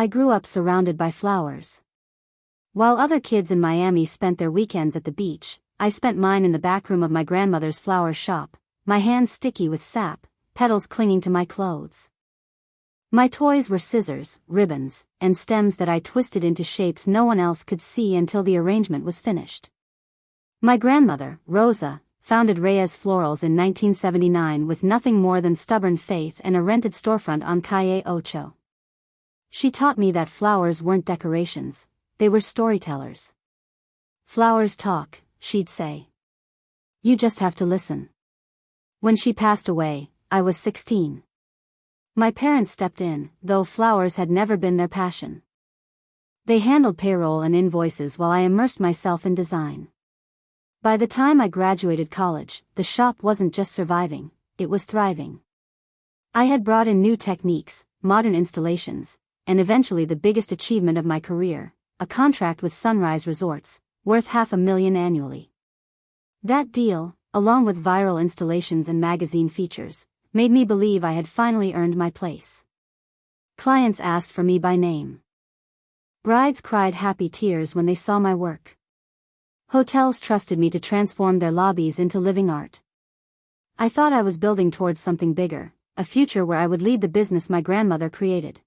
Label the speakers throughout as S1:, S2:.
S1: I grew up surrounded by flowers. While other kids in Miami spent their weekends at the beach, I spent mine in the back room of my grandmother's flower shop, my hands sticky with sap, petals clinging to my clothes. My toys were scissors, ribbons, and stems that I twisted into shapes no one else could see until the arrangement was finished. My grandmother, Rosa, founded Reyes Florals in 1979 with nothing more than stubborn faith and a rented storefront on Calle Ocho. She taught me that flowers weren't decorations, they were storytellers. Flowers talk, she'd say. You just have to listen. When she passed away, I was 16. My parents stepped in, though flowers had never been their passion. They handled payroll and invoices while I immersed myself in design. By the time I graduated college, the shop wasn't just surviving, it was thriving. I had brought in new techniques, modern installations, and eventually the biggest achievement of my career, a contract with Sunrise Resorts, worth $500,000 annually. That deal, along with viral installations and magazine features, made me believe I had finally earned my place. Clients asked for me by name. Brides cried happy tears when they saw my work. Hotels trusted me to transform their lobbies into living art. I thought I was building towards something bigger, a future where I would lead the business my grandmother created.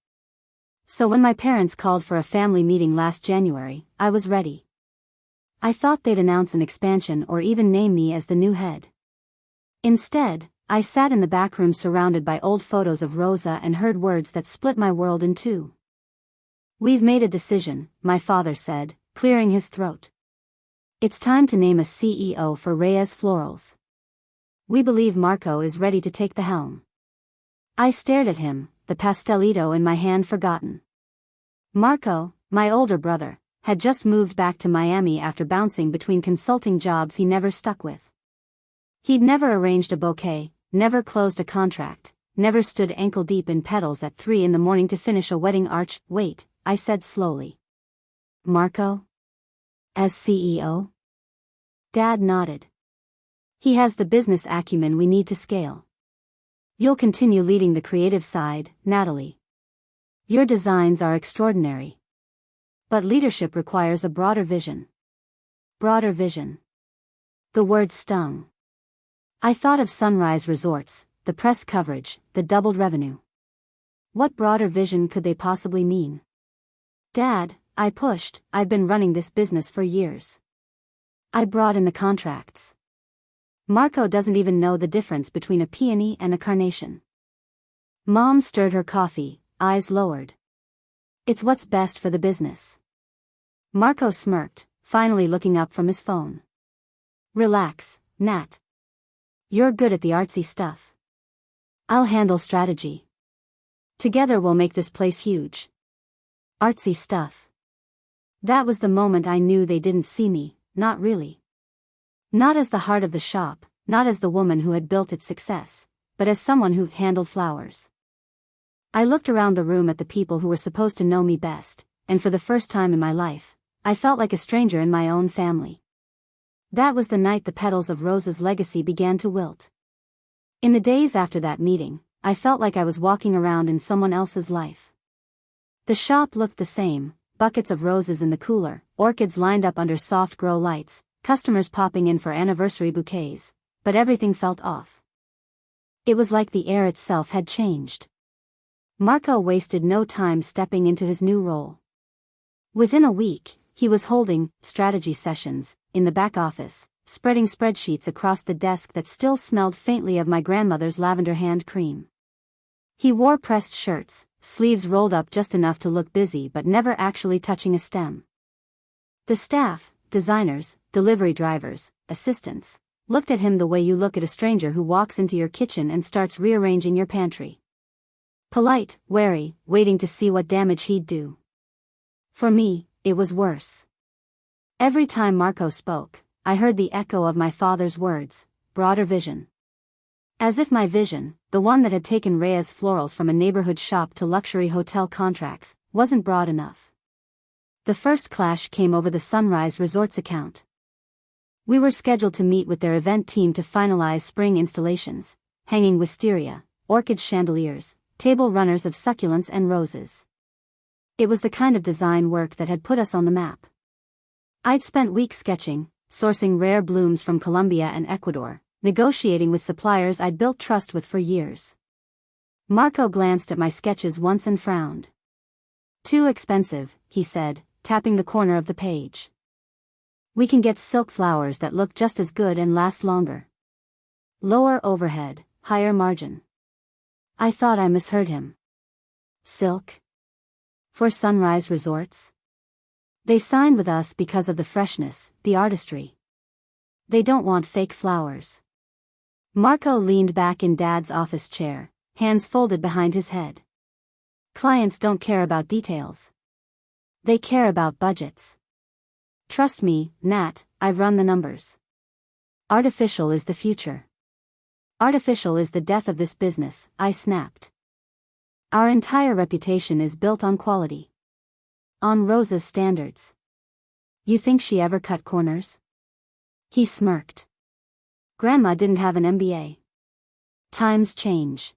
S1: So when my parents called for a family meeting last January, I was ready. I thought they'd announce an expansion or even name me as the new head. Instead, I sat in the back room surrounded by old photos of Rosa and heard words that split my world in two. We've made a decision, my father said, clearing his throat. It's time to name a CEO for Reyes Florals. We believe Marco is ready to take the helm. I stared at him, the pastelito in my hand forgotten. Marco, my older brother, had just moved back to Miami after bouncing between consulting jobs he never stuck with. He'd never arranged a bouquet, never closed a contract, never stood ankle-deep in petals at 3 a.m. to finish a wedding arch. Wait, I said slowly. Marco? As CEO? Dad nodded. He has the business acumen we need to scale. You'll continue leading the creative side, Natalie. Your designs are extraordinary. But leadership requires a broader vision. Broader vision. The word stung. I thought of Sunrise Resorts, the press coverage, the doubled revenue. What broader vision could they possibly mean? Dad, I pushed, I've been running this business for years. I brought in the contracts. Marco doesn't even know the difference between a peony and a carnation. Mom stirred her coffee, eyes lowered. It's what's best for the business. Marco smirked, finally looking up from his phone. Relax, Nat. You're good at the artsy stuff. I'll handle strategy. Together we'll make this place huge. Artsy stuff. That was the moment I knew they didn't see me, not really. Not as the heart of the shop, not as the woman who had built its success, but as someone who handled flowers. I looked around the room at the people who were supposed to know me best, and for the first time in my life, I felt like a stranger in my own family. That was the night the petals of Rosa's legacy began to wilt. In the days after that meeting, I felt like I was walking around in someone else's life. The shop looked the same, buckets of roses in the cooler, orchids lined up under soft grow lights, customers popping in for anniversary bouquets, but everything felt off. It was like the air itself had changed. Marco wasted no time stepping into his new role. Within a week, he was holding strategy sessions in the back office, spreading spreadsheets across the desk that still smelled faintly of my grandmother's lavender hand cream. He wore pressed shirts, sleeves rolled up just enough to look busy but never actually touching a stem. The staff, designers, delivery drivers, assistants, looked at him the way you look at a stranger who walks into your kitchen and starts rearranging your pantry. Polite, wary, waiting to see what damage he'd do. For me, it was worse. Every time Marco spoke, I heard the echo of my father's words, broader vision. As if my vision, the one that had taken Reyes Florals from a neighborhood shop to luxury hotel contracts, wasn't broad enough. The first clash came over the Sunrise Resorts account. We were scheduled to meet with their event team to finalize spring installations, hanging wisteria, orchid chandeliers, table runners of succulents and roses. It was the kind of design work that had put us on the map. I'd spent weeks sketching, sourcing rare blooms from Colombia and Ecuador, negotiating with suppliers I'd built trust with for years. Marco glanced at my sketches once and frowned. "Too expensive," he said, tapping the corner of the page. "We can get silk flowers that look just as good and last longer. Lower overhead, higher margin." I thought I misheard him. Silk? For Sunrise Resorts? They signed with us because of the freshness, the artistry. They don't want fake flowers. Marco leaned back in Dad's office chair, hands folded behind his head. Clients don't care about details. They care about budgets. Trust me, Nat, I've run the numbers. Artificial is the future. Artificial is the death of this business, I snapped. Our entire reputation is built on quality. On Rosa's standards. You think she ever cut corners? He smirked. Grandma didn't have an MBA. Times change.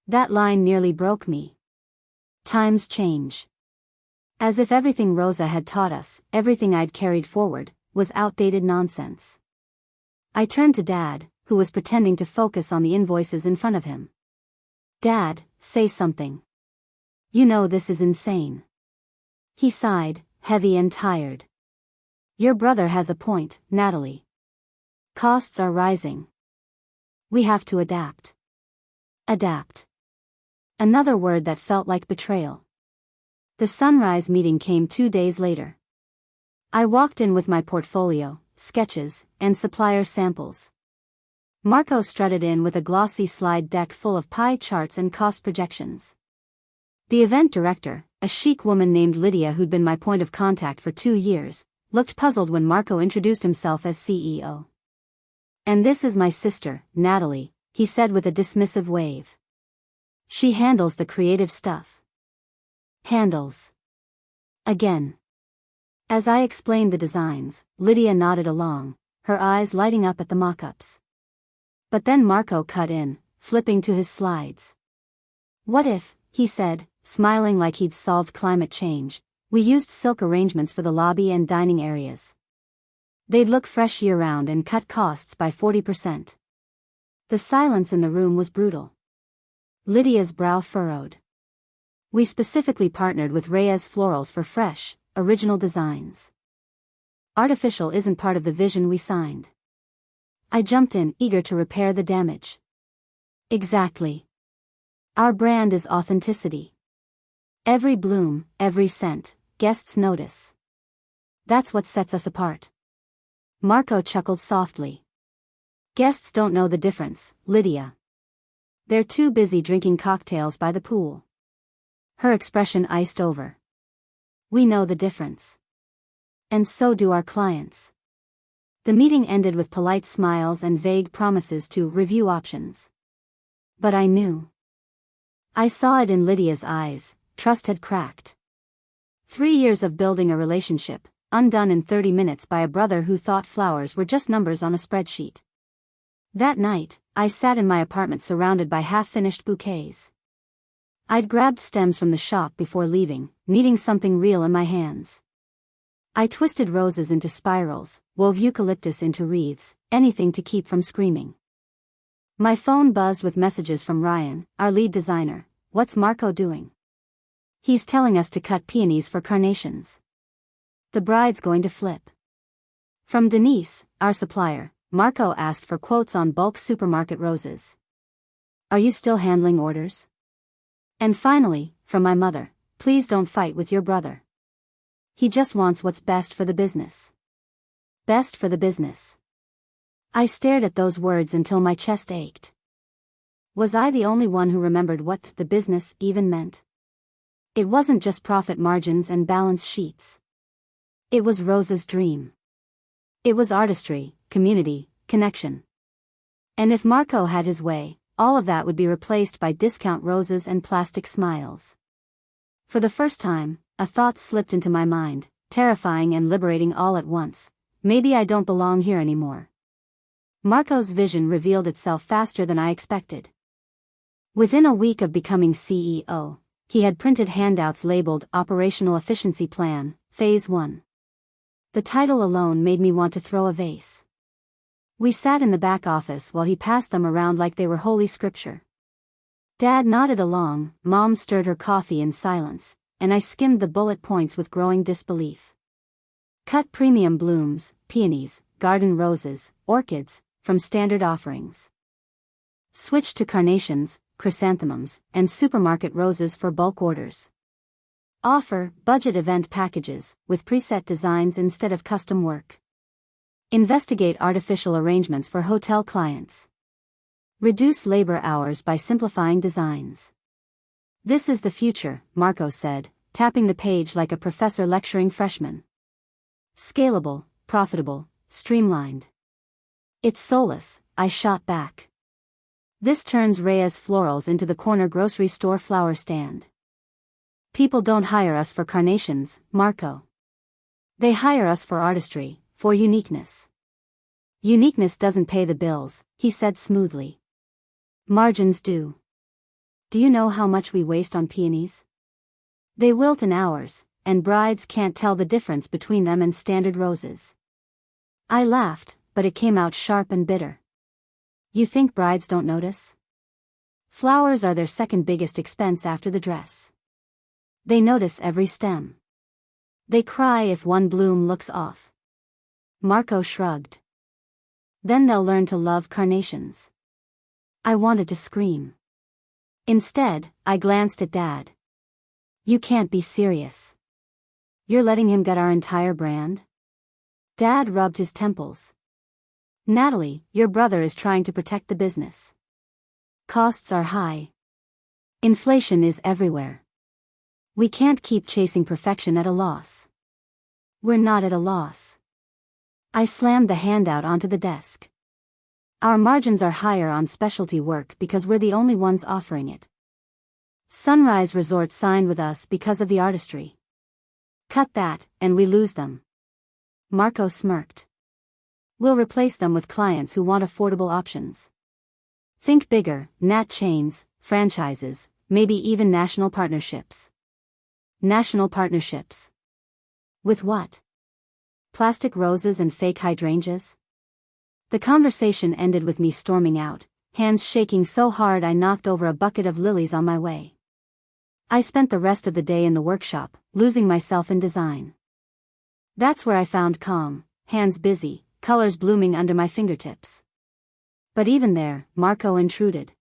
S1: That line nearly broke me. Times change. As if everything Rosa had taught us, everything I'd carried forward, was outdated nonsense. I turned to Dad, who was pretending to focus on the invoices in front of him. "Dad, say something. You know this is insane." He sighed, heavy and tired. "Your brother has a point, Natalie. Costs are rising. We have to adapt." Adapt. Another word that felt like betrayal. The Sunrise meeting came 2 days later. I walked in with my portfolio, sketches, and supplier samples. Marco strutted in with a glossy slide deck full of pie charts and cost projections. The event director, a chic woman named Lydia who'd been my point of contact for 2 years, looked puzzled when Marco introduced himself as CEO. "And this is my sister, Natalie," he said with a dismissive wave. "She handles the creative stuff." Handles. Again. As I explained the designs, Lydia nodded along, her eyes lighting up at the mock-ups. But then Marco cut in, flipping to his slides. "What if," he said, smiling like he'd solved climate change, "we used silk arrangements for the lobby and dining areas? They'd look fresh year-round and cut costs by 40%. The silence in the room was brutal. Lydia's brow furrowed. "We specifically partnered with Reyes Florals for fresh, original designs. Artificial isn't part of the vision we signed." I jumped in, eager to repair the damage. "Exactly. Our brand is authenticity. Every bloom, every scent, guests notice. That's what sets us apart." Marco chuckled softly. "Guests don't know the difference, Lydia. They're too busy drinking cocktails by the pool." Her expression iced over. "We know the difference. And so do our clients." The meeting ended with polite smiles and vague promises to review options. But I knew. I saw it in Lydia's eyes, trust had cracked. 3 years of building a relationship, undone in 30 minutes by a brother who thought flowers were just numbers on a spreadsheet. That night, I sat in my apartment surrounded by half-finished bouquets. I'd grabbed stems from the shop before leaving, needing something real in my hands. I twisted roses into spirals, wove eucalyptus into wreaths, anything to keep from screaming. My phone buzzed with messages from Ryan, our lead designer. "What's Marco doing?" "He's telling us to cut peonies for carnations. The bride's going to flip." From Denise, our supplier, Marco asked for quotes on bulk supermarket roses. "Are you still handling orders?" And finally, from my mother, "Please don't fight with your brother. He just wants what's best for the business." Best for the business. I stared at those words until my chest ached. Was I the only one who remembered what the business even meant? It wasn't just profit margins and balance sheets. It was Rosa's dream. It was artistry, community, connection. And if Marco had his way, all of that would be replaced by discount roses and plastic smiles. For the first time, a thought slipped into my mind, terrifying and liberating all at once. Maybe I don't belong here anymore. Marco's vision revealed itself faster than I expected. Within a week of becoming CEO, he had printed handouts labeled Operational Efficiency Plan, Phase 1. The title alone made me want to throw a vase. We sat in the back office while he passed them around like they were holy scripture. Dad nodded along, Mom stirred her coffee in silence, and I skimmed the bullet points with growing disbelief. Cut premium blooms, peonies, garden roses, orchids, from standard offerings. Switch to carnations, chrysanthemums, and supermarket roses for bulk orders. Offer budget event packages, with preset designs instead of custom work. Investigate artificial arrangements for hotel clients. Reduce labor hours by simplifying designs. This is the future, Marco said, tapping the page like a professor lecturing freshmen. Scalable, profitable, streamlined. It's soulless, I shot back. This turns Reyes Florals into the corner grocery store flower stand. People don't hire us for carnations, Marco. They hire us for artistry, for uniqueness. Uniqueness doesn't pay the bills, he said smoothly. Margins do. Do you know how much we waste on peonies? They wilt in hours, and brides can't tell the difference between them and standard roses. I laughed, but it came out sharp and bitter. You think brides don't notice? Flowers are their second biggest expense after the dress. They notice every stem. They cry if one bloom looks off. Marco shrugged. Then they'll learn to love carnations. I wanted to scream. Instead, I glanced at Dad. You can't be serious. You're letting him get our entire brand? Dad rubbed his temples. Natalie, your brother is trying to protect the business. Costs are high. Inflation is everywhere. We can't keep chasing perfection at a loss. We're not at a loss. I slammed the handout onto the desk. Our margins are higher on specialty work because we're the only ones offering it. Sunrise Resort signed with us because of the artistry. Cut that, and we lose them. Marco smirked. We'll replace them with clients who want affordable options. Think bigger, Nat chains, franchises, maybe even national partnerships. National partnerships. With what? Plastic roses and fake hydrangeas? The conversation ended with me storming out, hands shaking so hard I knocked over a bucket of lilies on my way. I spent the rest of the day in the workshop, losing myself in design. That's where I found calm, hands busy, colors blooming under my fingertips. But even there, Marco intruded.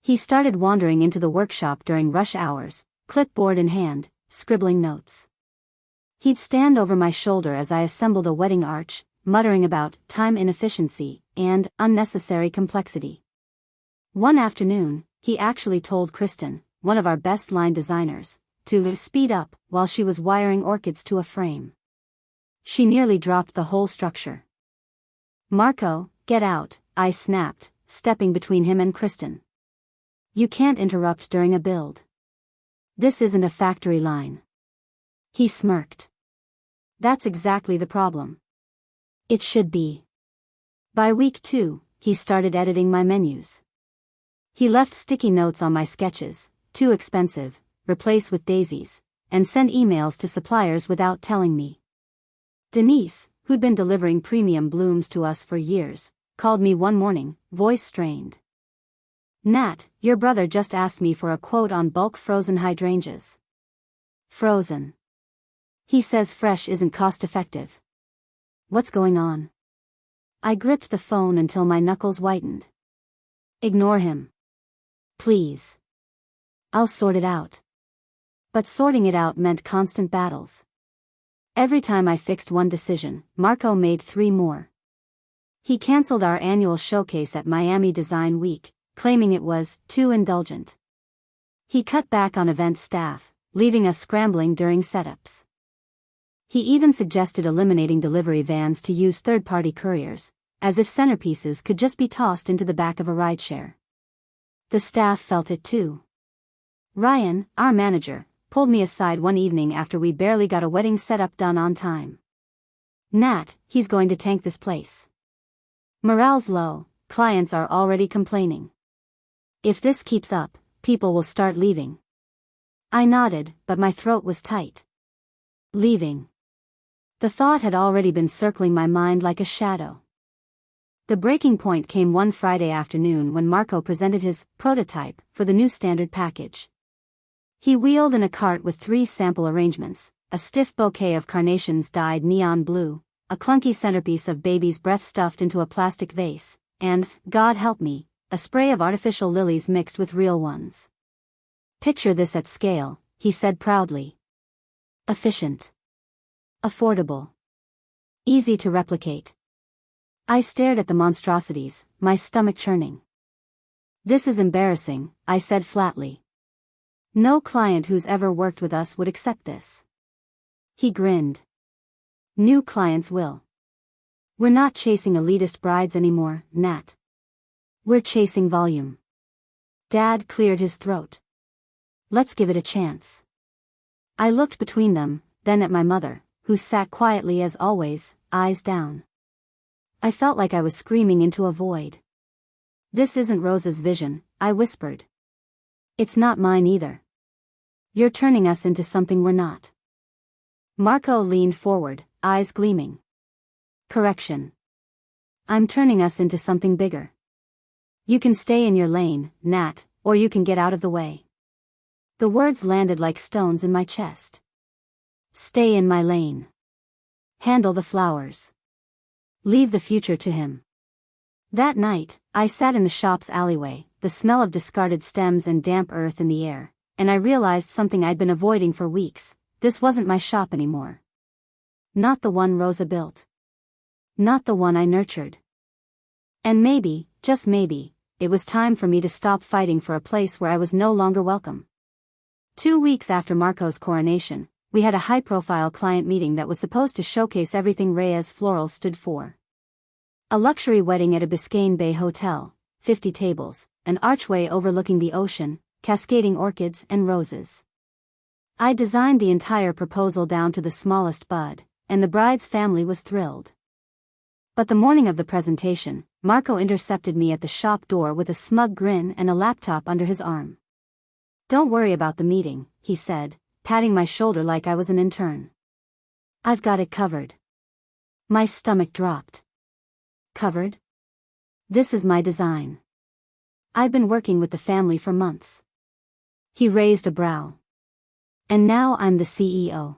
S1: He started wandering into the workshop during rush hours, clipboard in hand, scribbling notes. He'd stand over my shoulder as I assembled a wedding arch, muttering about time inefficiency and unnecessary complexity. One afternoon, he actually told Kristen, one of our best line designers, to speed up while she was wiring orchids to a frame. She nearly dropped the whole structure. Marco, get out, I snapped, stepping between him and Kristen. You can't interrupt during a build. This isn't a factory line. He smirked. That's exactly the problem. It should be. By week 2, he started editing my menus. He left sticky notes on my sketches, too expensive, replace with daisies, and sent emails to suppliers without telling me. Denise, who'd been delivering premium blooms to us for years, called me one morning, voice strained. Nat, your brother just asked me for a quote on bulk frozen hydrangeas. Frozen. He says fresh isn't cost-effective. What's going on? I gripped the phone until my knuckles whitened. Ignore him. Please. I'll sort it out. But sorting it out meant constant battles. Every time I fixed one decision, Marco made 3 more. He canceled our annual showcase at Miami Design Week, claiming it was too indulgent. He cut back on event staff, leaving us scrambling during setups. He even suggested eliminating delivery vans to use third-party couriers, as if centerpieces could just be tossed into the back of a rideshare. The staff felt it too. Ryan, our manager, pulled me aside one evening after we barely got a wedding setup done on time. Nat, he's going to tank this place. Morale's low, clients are already complaining. If this keeps up, people will start leaving. I nodded, but my throat was tight. Leaving. The thought had already been circling my mind like a shadow. The breaking point came one Friday afternoon when Marco presented his prototype for the new standard package. He wheeled in a cart with 3 sample arrangements, a stiff bouquet of carnations dyed neon blue, a clunky centerpiece of baby's breath stuffed into a plastic vase, and, God help me, a spray of artificial lilies mixed with real ones. Picture this at scale, he said proudly. Efficient. Affordable. Easy to replicate. I stared at the monstrosities, my stomach churning. This is embarrassing, I said flatly. No client who's ever worked with us would accept this. He grinned. New clients will. We're not chasing elitist brides anymore, Nat. We're chasing volume. Dad cleared his throat. Let's give it a chance. I looked between them, then at my mother, who sat quietly as always, eyes down. I felt like I was screaming into a void. This isn't Rosa's vision, I whispered. It's not mine either. You're turning us into something we're not. Marco leaned forward, eyes gleaming. Correction. I'm turning us into something bigger. You can stay in your lane, Nat, or you can get out of the way. The words landed like stones in my chest. Stay in my lane. Handle the flowers. Leave the future to him. That night, I sat in the shop's alleyway, the smell of discarded stems and damp earth in the air, and I realized something I'd been avoiding for weeks. This wasn't my shop anymore. Not the one Rosa built. Not the one I nurtured. And maybe, just maybe, it was time for me to stop fighting for a place where I was no longer welcome. 2 weeks after Marco's coronation, we had a high-profile client meeting that was supposed to showcase everything Reyes Floral stood for. A luxury wedding at a Biscayne Bay hotel, 50 tables, an archway overlooking the ocean, cascading orchids and roses. I designed the entire proposal down to the smallest bud, and the bride's family was thrilled. But the morning of the presentation, Marco intercepted me at the shop door with a smug grin and a laptop under his arm. Don't worry about the meeting, he said, patting my shoulder like I was an intern. I've got it covered. My stomach dropped. Covered? This is my design. I've been working with the family for months. He raised a brow. And now I'm the CEO.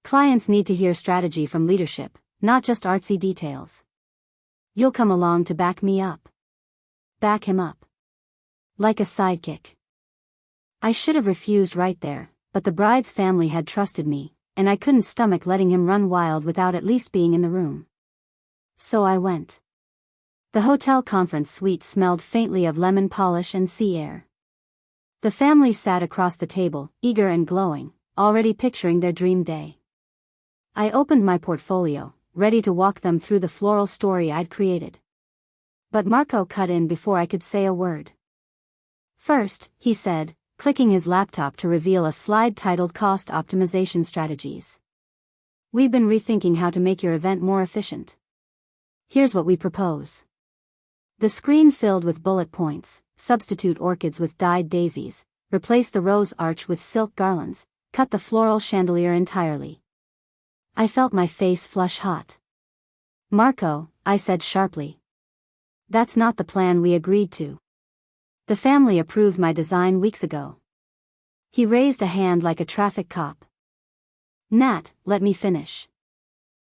S1: Clients need to hear strategy from leadership, not just artsy details. You'll come along to back me up. Back him up. Like a sidekick. I should have refused right there, but the bride's family had trusted me, and I couldn't stomach letting him run wild without at least being in the room. So I went. The hotel conference suite smelled faintly of lemon polish and sea air. The family sat across the table, eager and glowing, already picturing their dream day. I opened my portfolio, ready to walk them through the floral story I'd created. But Marco cut in before I could say a word. First, he said, clicking his laptop to reveal a slide titled Cost Optimization Strategies. We've been rethinking how to make your event more efficient. Here's what we propose. The screen filled with bullet points: substitute orchids with dyed daisies, replace the rose arch with silk garlands, cut the floral chandelier entirely. I felt my face flush hot. Marco, I said sharply. That's not the plan we agreed to. The family approved my design weeks ago. He raised a hand like a traffic cop. Nat, let me finish.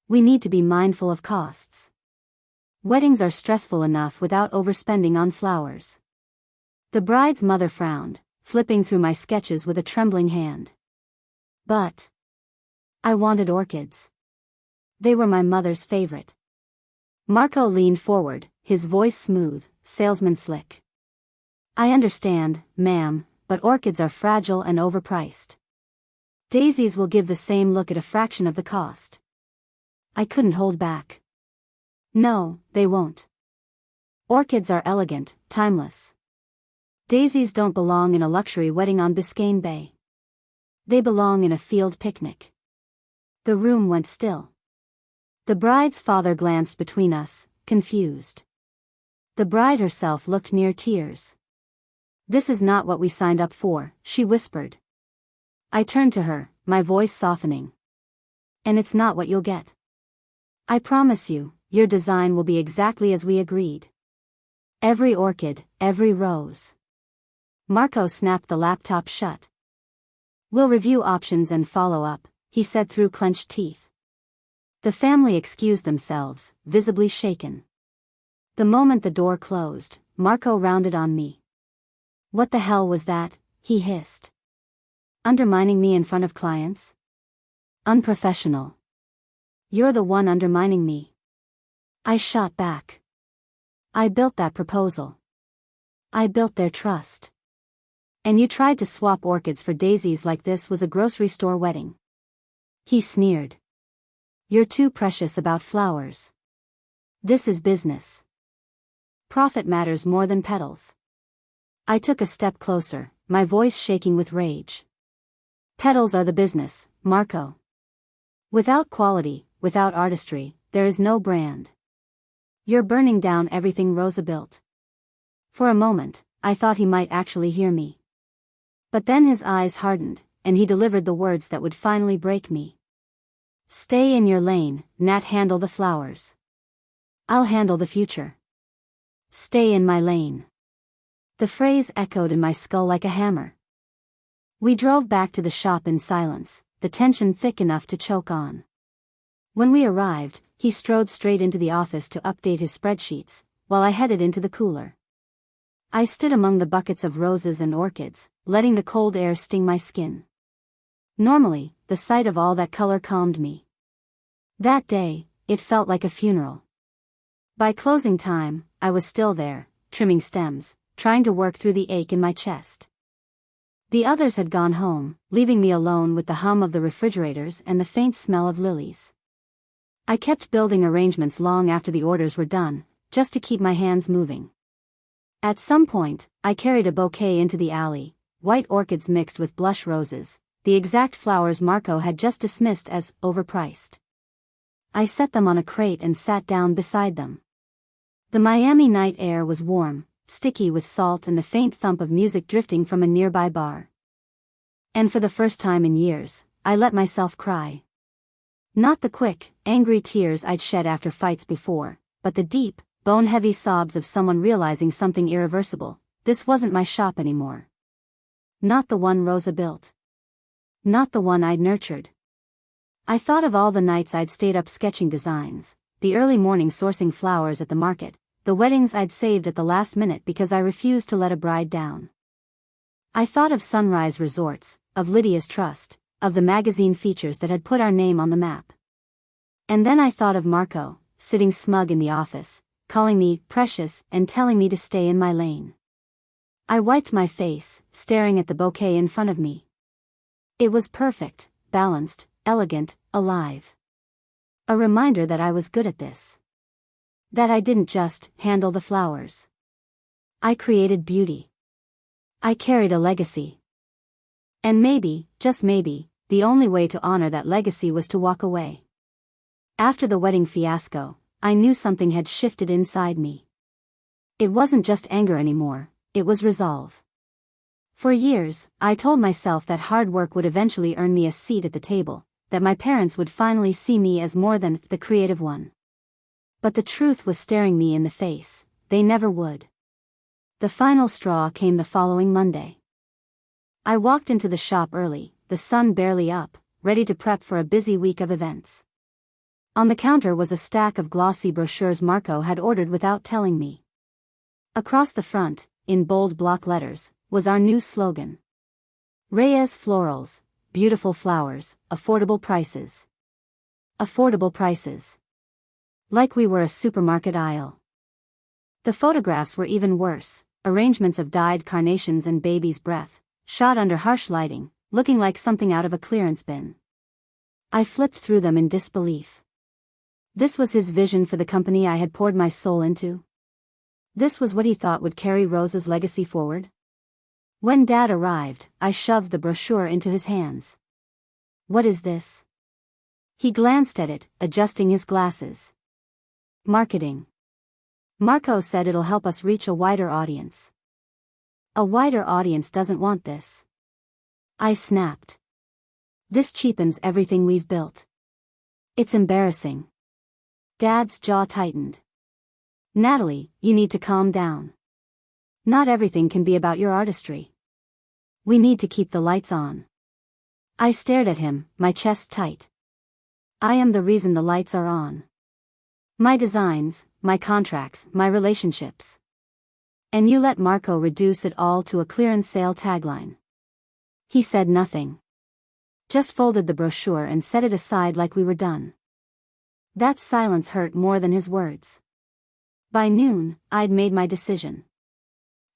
S1: We need to be mindful of costs. Weddings are stressful enough without overspending on flowers. The bride's mother frowned, flipping through my sketches with a trembling hand. But I wanted orchids. They were my mother's favorite. Marco leaned forward, his voice smooth, salesman slick. I understand, ma'am, but orchids are fragile and overpriced. Daisies will give the same look at a fraction of the cost. I couldn't hold back. No, they won't. Orchids are elegant, timeless. Daisies don't belong in a luxury wedding on Biscayne Bay. They belong in a field picnic. The room went still. The bride's father glanced between us, confused. The bride herself looked near tears. This is not what we signed up for, she whispered. I turned to her, my voice softening. And it's not what you'll get. I promise you, your design will be exactly as we agreed. Every orchid, every rose. Marco snapped the laptop shut. We'll review options and follow up, he said through clenched teeth. The family excused themselves, visibly shaken. The moment the door closed, Marco rounded on me. What the hell was that? He hissed. Undermining me in front of clients? Unprofessional. You're the one undermining me. I shot back. I built that proposal. I built their trust. And you tried to swap orchids for daisies like this was a grocery store wedding. He sneered. You're too precious about flowers. This is business. Profit matters more than petals. I took a step closer, my voice shaking with rage. Petals are the business, Marco. Without quality, without artistry, there is no brand. You're burning down everything Rosa built. For a moment, I thought he might actually hear me. But then his eyes hardened, and he delivered the words that would finally break me. Stay in your lane, Nat. Handle the flowers. I'll handle the future. Stay in my lane. The phrase echoed in my skull like a hammer. We drove back to the shop in silence, the tension thick enough to choke on. When we arrived, he strode straight into the office to update his spreadsheets, while I headed into the cooler. I stood among the buckets of roses and orchids, letting the cold air sting my skin. Normally, the sight of all that color calmed me. That day, it felt like a funeral. By closing time, I was still there, trimming stems, trying to work through the ache in my chest. The others had gone home, leaving me alone with the hum of the refrigerators and the faint smell of lilies. I kept building arrangements long after the orders were done, just to keep my hands moving. At some point, I carried a bouquet into the alley, white orchids mixed with blush roses, the exact flowers Marco had just dismissed as overpriced. I set them on a crate and sat down beside them. The Miami night air was warm, sticky with salt and the faint thump of music drifting from a nearby bar. And for the first time in years, I let myself cry. Not the quick, angry tears I'd shed after fights before, but the deep, bone-heavy sobs of someone realizing something irreversible. This wasn't my shop anymore. Not the one Rosa built. Not the one I'd nurtured. I thought of all the nights I'd stayed up sketching designs, the early morning sourcing flowers at the market, the weddings I'd saved at the last minute because I refused to let a bride down. I thought of Sunrise Resorts, of Lydia's trust, of the magazine features that had put our name on the map. And then I thought of Marco, sitting smug in the office, calling me precious and telling me to stay in my lane. I wiped my face, staring at the bouquet in front of me. It was perfect, balanced, elegant, alive. A reminder that I was good at this. That I didn't just handle the flowers. I created beauty. I carried a legacy. And maybe, just maybe, the only way to honor that legacy was to walk away. After the wedding fiasco, I knew something had shifted inside me. It wasn't just anger anymore, it was resolve. For years, I told myself that hard work would eventually earn me a seat at the table, that my parents would finally see me as more than the creative one. But the truth was staring me in the face, they never would. The final straw came the following Monday. I walked into the shop early, the sun barely up, ready to prep for a busy week of events. On the counter was a stack of glossy brochures Marco had ordered without telling me. Across the front, in bold block letters, was our new slogan. Reyes Florals, beautiful flowers, affordable prices. Affordable prices. Like we were a supermarket aisle. The photographs were even worse, arrangements of dyed carnations and baby's breath, shot under harsh lighting, looking like something out of a clearance bin. I flipped through them in disbelief. This was his vision for the company I had poured my soul into? This was what he thought would carry Rosa's legacy forward? When Dad arrived, I shoved the brochure into his hands. What is this? He glanced at it, adjusting his glasses. Marketing. Marco said it'll help us reach a wider audience. A wider audience doesn't want this. I snapped. This cheapens everything we've built. It's embarrassing. Dad's jaw tightened. Natalie, you need to calm down. Not everything can be about your artistry. We need to keep the lights on. I stared at him, my chest tight. I am the reason the lights are on. My designs, my contracts, my relationships. And you let Marco reduce it all to a clearance sale tagline. He said nothing. Just folded the brochure and set it aside like we were done. That silence hurt more than his words. By noon, I'd made my decision.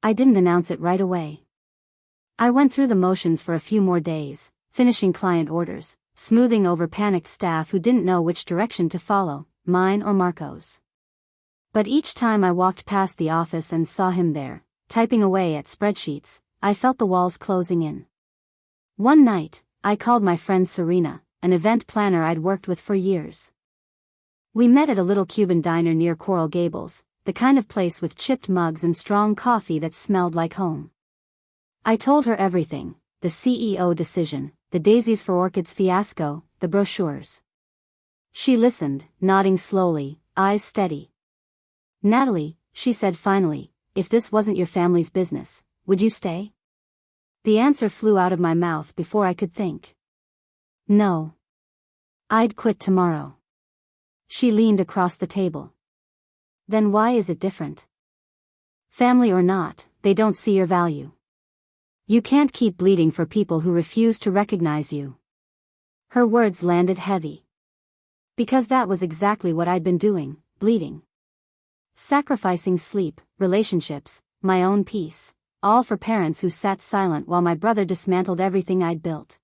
S1: I didn't announce it right away. I went through the motions for a few more days, finishing client orders, smoothing over panicked staff who didn't know which direction to follow, mine or Marco's. But each time I walked past the office and saw him there, typing away at spreadsheets, I felt the walls closing in. One night, I called my friend Serena, an event planner I'd worked with for years. We met at a little Cuban diner near Coral Gables, the kind of place with chipped mugs and strong coffee that smelled like home. I told her everything, the CEO decision, the Daisies for Orchids fiasco, the brochures. She listened, nodding slowly, eyes steady. Natalie, she said finally, if this wasn't your family's business, would you stay? The answer flew out of my mouth before I could think. No. I'd quit tomorrow. She leaned across the table. Then why is it different? Family or not, they don't see your value. You can't keep bleeding for people who refuse to recognize you. Her words landed heavy. Because that was exactly what I'd been doing, bleeding. Sacrificing sleep, relationships, my own peace, all for parents who sat silent while my brother dismantled everything I'd built.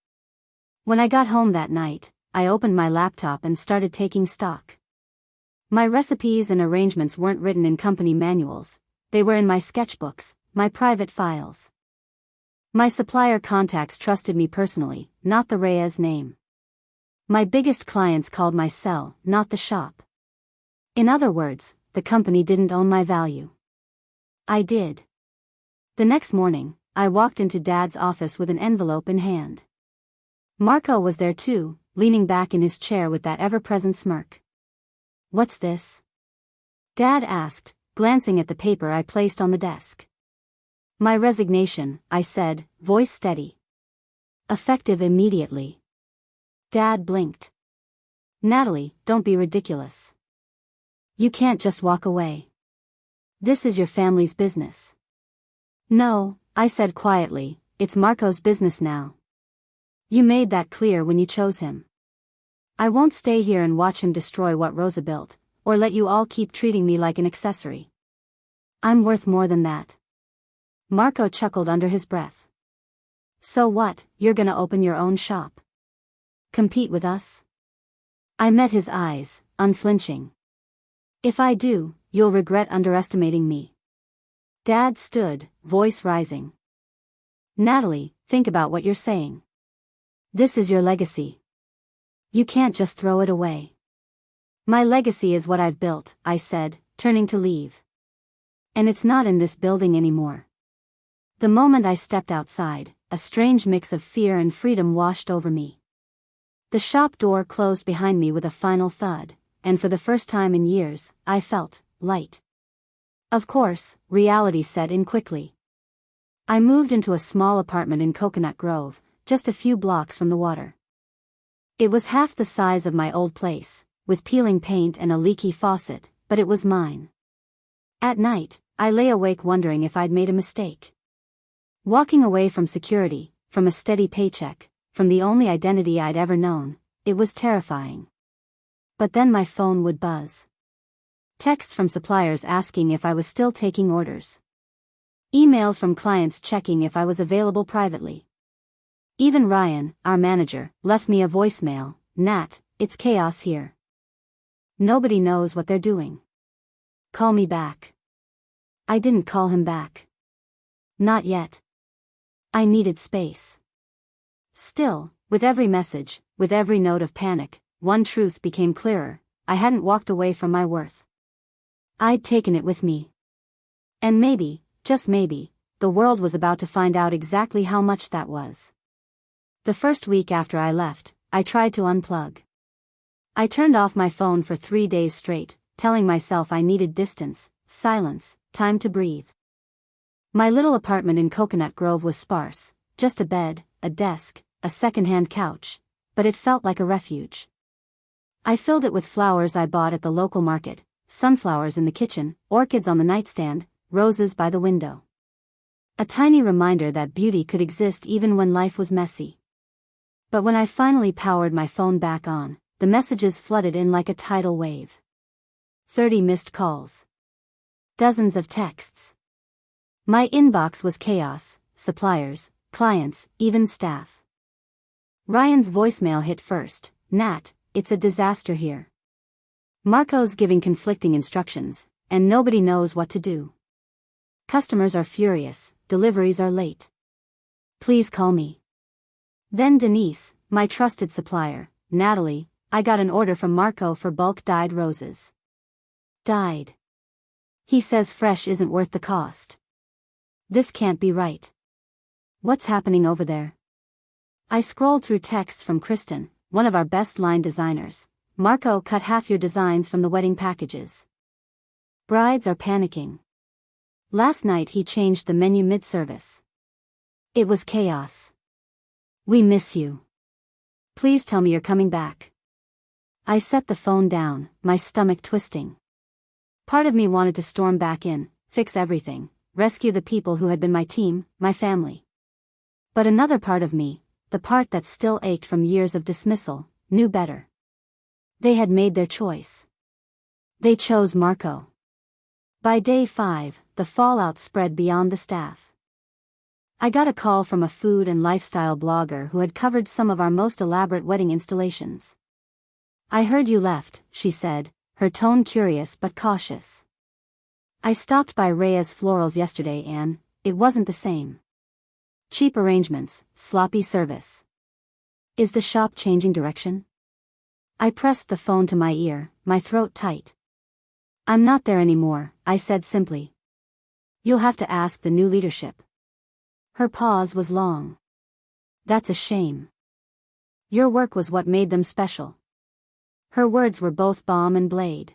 S1: When I got home that night, I opened my laptop and started taking stock. My recipes and arrangements weren't written in company manuals, they were in my sketchbooks, my private files. My supplier contacts trusted me personally, not the Reyes name. My biggest clients called my cell, not the shop. In other words, the company didn't own my value. I did. The next morning, I walked into Dad's office with an envelope in hand. Marco was there too, leaning back in his chair with that ever-present smirk. What's this? Dad asked, glancing at the paper I placed on the desk. My resignation, I said, voice steady. Effective immediately. Dad blinked. Natalie, don't be ridiculous. You can't just walk away. This is your family's business. No, I said quietly, it's Marco's business now. You made that clear when you chose him. I won't stay here and watch him destroy what Rosa built, or let you all keep treating me like an accessory. I'm worth more than that. Marco chuckled under his breath. So what, you're gonna open your own shop? Compete with us? I met his eyes, unflinching. If I do, you'll regret underestimating me. Dad stood, voice rising. Natalie, think about what you're saying. This is your legacy. You can't just throw it away. My legacy is what I've built, I said, turning to leave. And it's not in this building anymore. The moment I stepped outside, a strange mix of fear and freedom washed over me. The shop door closed behind me with a final thud, and for the first time in years, I felt light. Of course, reality set in quickly. I moved into a small apartment in Coconut Grove, just a few blocks from the water. It was half the size of my old place, with peeling paint and a leaky faucet, but it was mine. At night, I lay awake wondering if I'd made a mistake. Walking away from security, from a steady paycheck, from the only identity I'd ever known, it was terrifying. But then my phone would buzz. Texts from suppliers asking if I was still taking orders. Emails from clients checking if I was available privately. Even Ryan, our manager, left me a voicemail, Nat, it's chaos here. Nobody knows what they're doing. Call me back. I didn't call him back. Not yet. I needed space. Still, with every message, with every note of panic, one truth became clearer, I hadn't walked away from my worth. I'd taken it with me. And maybe, just maybe, the world was about to find out exactly how much that was. The first week after I left, I tried to unplug. I turned off my phone for 3 days straight, telling myself I needed distance, silence, time to breathe. My little apartment in Coconut Grove was sparse, just a bed, a desk, a second-hand couch, but it felt like a refuge. I filled it with flowers I bought at the local market, sunflowers in the kitchen, orchids on the nightstand, roses by the window. A tiny reminder that beauty could exist even when life was messy. But when I finally powered my phone back on, the messages flooded in like a tidal wave. 30 missed calls. Dozens of texts. My inbox was chaos, suppliers, clients, even staff. Ryan's voicemail hit first. Nat, it's a disaster here. Marco's giving conflicting instructions, and nobody knows what to do. Customers are furious, deliveries are late. Please call me. Then Denise, my trusted supplier. Natalie, I got an order from Marco for bulk dyed roses. Dyed. He says fresh isn't worth the cost. This can't be right. What's happening over there? I scrolled through texts from Kristen, one of our best line designers. Marco cut half your designs from the wedding packages. Brides are panicking. Last night he changed the menu mid-service. It was chaos. We miss you. Please tell me you're coming back. I set the phone down, my stomach twisting. Part of me wanted to storm back in, fix everything, rescue the people who had been my team, my family. But another part of me, the part that still ached from years of dismissal, knew better. They had made their choice. They chose Marco. By day 5, the fallout spread beyond the staff. I got a call from a food and lifestyle blogger who had covered some of our most elaborate wedding installations. I heard you left, she said, her tone curious but cautious. I stopped by Rhea's Florals yesterday and it wasn't the same. Cheap arrangements, sloppy service. Is the shop changing direction? I pressed the phone to my ear, my throat tight. I'm not there anymore, I said simply. You'll have to ask the new leadership. Her pause was long. That's a shame. Your work was what made them special. Her words were both balm and blade.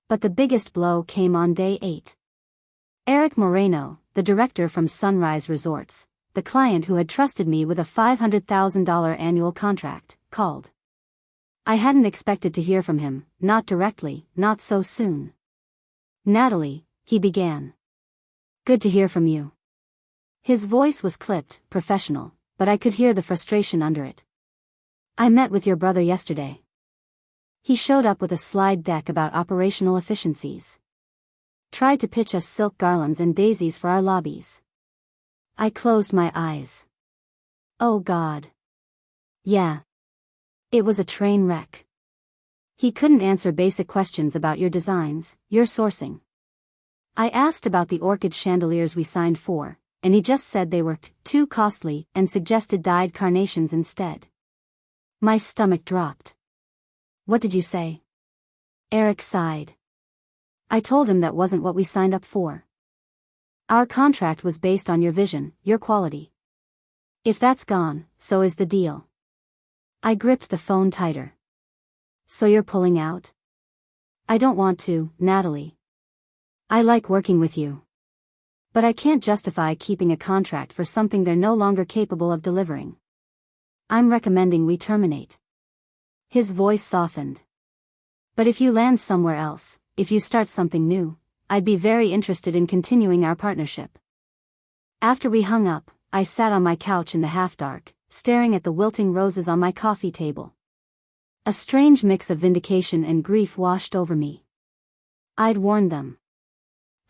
S1: But the biggest blow came on day 8. Eric Moreno, the director from Sunrise Resorts, the client who had trusted me with a $500,000 annual contract, called. I hadn't expected to hear from him, not directly, not so soon. Natalie, he began. Good to hear from you. His voice was clipped, professional, but I could hear the frustration under it. I met with your brother yesterday. He showed up with a slide deck about operational efficiencies. Tried to pitch us silk garlands and daisies for our lobbies. I closed my eyes. Oh God. Yeah. It was a train wreck. He couldn't answer basic questions about your designs, your sourcing. I asked about the orchid chandeliers we signed for, and he just said they were too costly and suggested dyed carnations instead. My stomach dropped. What did you say? Eric sighed. I told him that wasn't what we signed up for. Our contract was based on your vision, your quality. If that's gone, so is the deal. I gripped the phone tighter. So you're pulling out? I don't want to, Natalie. I like working with you. But I can't justify keeping a contract for something they're no longer capable of delivering. I'm recommending we terminate. His voice softened. But if you land somewhere else, if you start something new, I'd be very interested in continuing our partnership. After we hung up, I sat on my couch in the half-dark, staring at the wilting roses on my coffee table. A strange mix of vindication and grief washed over me. I'd warned them.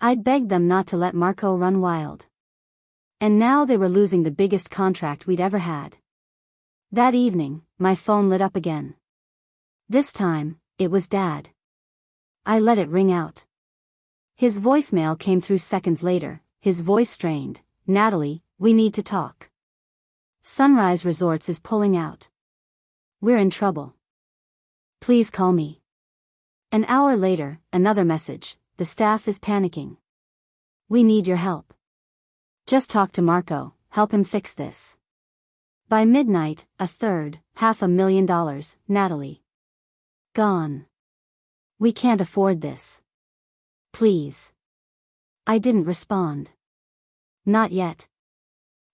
S1: I'd begged them not to let Marco run wild. And now they were losing the biggest contract we'd ever had. That evening, my phone lit up again. This time, it was Dad. I let it ring out. His voicemail came through seconds later, his voice strained. Natalie, we need to talk. Sunrise Resorts is pulling out. We're in trouble. Please call me. An hour later, another message. The staff is panicking. We need your help. Just talk to Marco, help him fix this. By midnight, a third, $500,000, Natalie. Gone. We can't afford this. Please. I didn't respond. Not yet.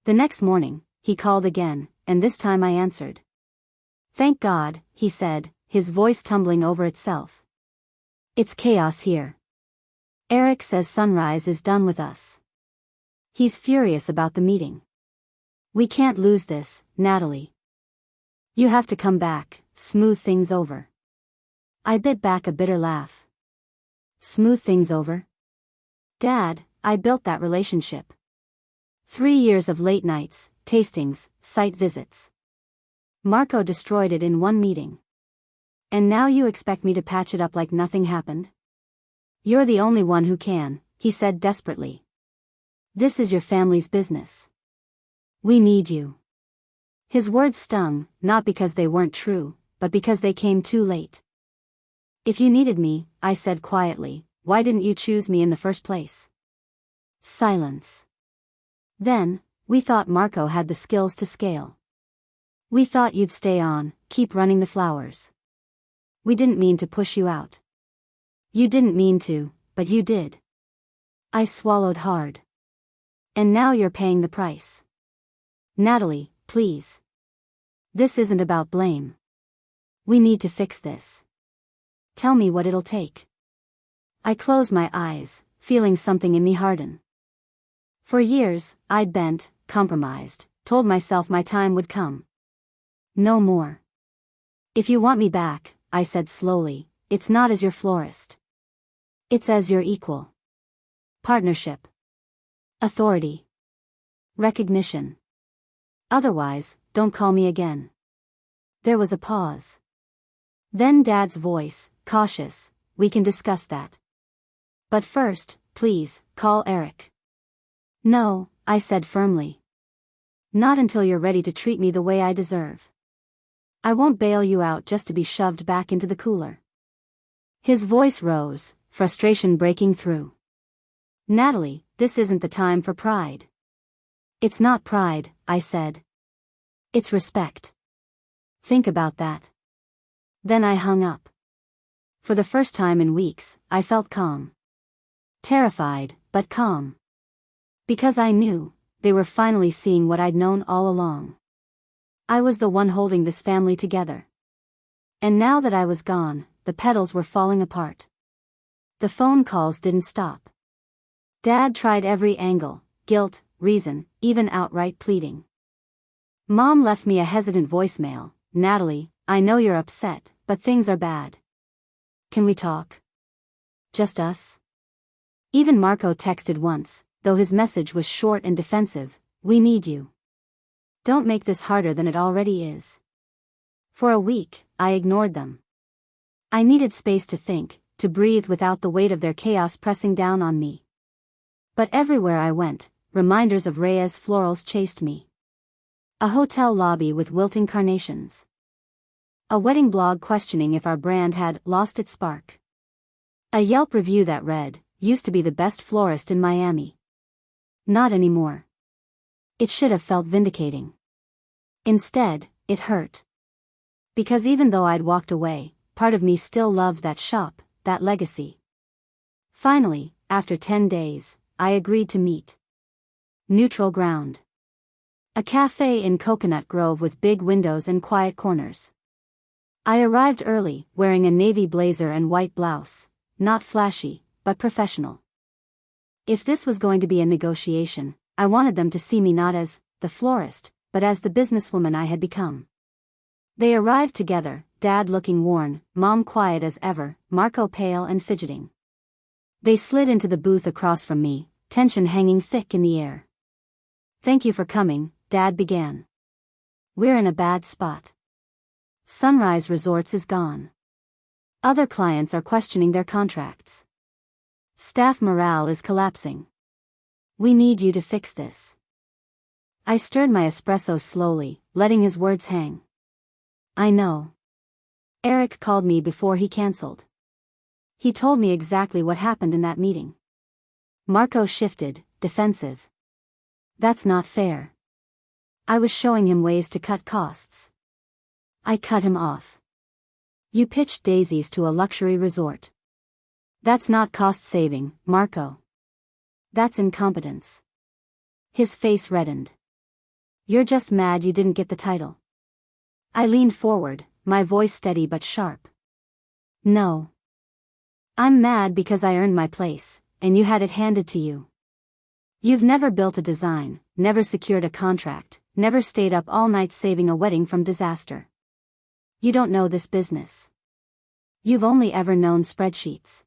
S1: The next morning, he called again, and this time I answered. Thank God, he said, his voice tumbling over itself. It's chaos here. Eric says Sunrise is done with us. He's furious about the meeting. We can't lose this, Natalie. You have to come back, smooth things over. I bit back a bitter laugh. Smooth things over? Dad, I built that relationship. 3 years of late nights, tastings, site visits. Marco destroyed it in one meeting. And now you expect me to patch it up like nothing happened? You're the only one who can, he said desperately. This is your family's business. We need you. His words stung, not because they weren't true, but because they came too late. If you needed me, I said quietly, why didn't you choose me in the first place? Silence. Then, we thought Marco had the skills to scale. We thought you'd stay on, keep running the flowers. We didn't mean to push you out. You didn't mean to, but you did. I swallowed hard. And now you're paying the price. Natalie, please. This isn't about blame. We need to fix this. Tell me what it'll take. I closed my eyes, feeling something in me harden. For years, I'd bent, compromised, told myself my time would come. No more. If you want me back, I said slowly, it's not as your florist. It's as your equal. Partnership. Authority. Recognition. Otherwise, don't call me again. There was a pause. Then Dad's voice, cautious, we can discuss that. But first, please, call Eric. No, I said firmly. Not until you're ready to treat me the way I deserve. I won't bail you out just to be shoved back into the cooler. His voice rose, frustration breaking through. Natalie, this isn't the time for pride. It's not pride, I said. It's respect. Think about that. Then I hung up. For the first time in weeks, I felt calm. Terrified, but calm. Because I knew, they were finally seeing what I'd known all along. I was the one holding this family together. And now that I was gone, the petals were falling apart. The phone calls didn't stop. Dad tried every angle, guilt, reason, even outright pleading. Mom left me a hesitant voicemail, Natalie, I know you're upset, but things are bad. Can we talk? Just us? Even Marco texted once, though his message was short and defensive, we need you. Don't make this harder than it already is. For a week, I ignored them. I needed space to think, to breathe without the weight of their chaos pressing down on me. But everywhere I went, reminders of Reyes florals chased me. A hotel lobby with wilting carnations. A wedding blog questioning if our brand had lost its spark. A Yelp review that read, used to be the best florist in Miami. Not anymore. It should have felt vindicating. Instead, it hurt. Because even though I'd walked away, part of me still loved that shop, that legacy. Finally, after 10 days, I agreed to meet. Neutral ground. A cafe in Coconut Grove with big windows and quiet corners. I arrived early, wearing a navy blazer and white blouse, not flashy, but professional. If this was going to be a negotiation, I wanted them to see me not as the florist, but as the businesswoman I had become. They arrived together, Dad looking worn, Mom quiet as ever, Marco pale and fidgeting. They slid into the booth across from me, tension hanging thick in the air. Thank you for coming, Dad began. We're in a bad spot. Sunrise Resorts is gone. Other clients are questioning their contracts. Staff morale is collapsing. We need you to fix this. I stirred my espresso slowly, letting his words hang. I know. Eric called me before he canceled. He told me exactly what happened in that meeting. Marco shifted, defensive. That's not fair. I was showing him ways to cut costs. I cut him off. You pitched daisies to a luxury resort. That's not cost saving, Marco. That's incompetence. His face reddened. You're just mad you didn't get the title. I leaned forward, my voice steady but sharp. No. I'm mad because I earned my place, and you had it handed to you. You've never built a design, never secured a contract, never stayed up all night saving a wedding from disaster. You don't know this business. You've only ever known spreadsheets.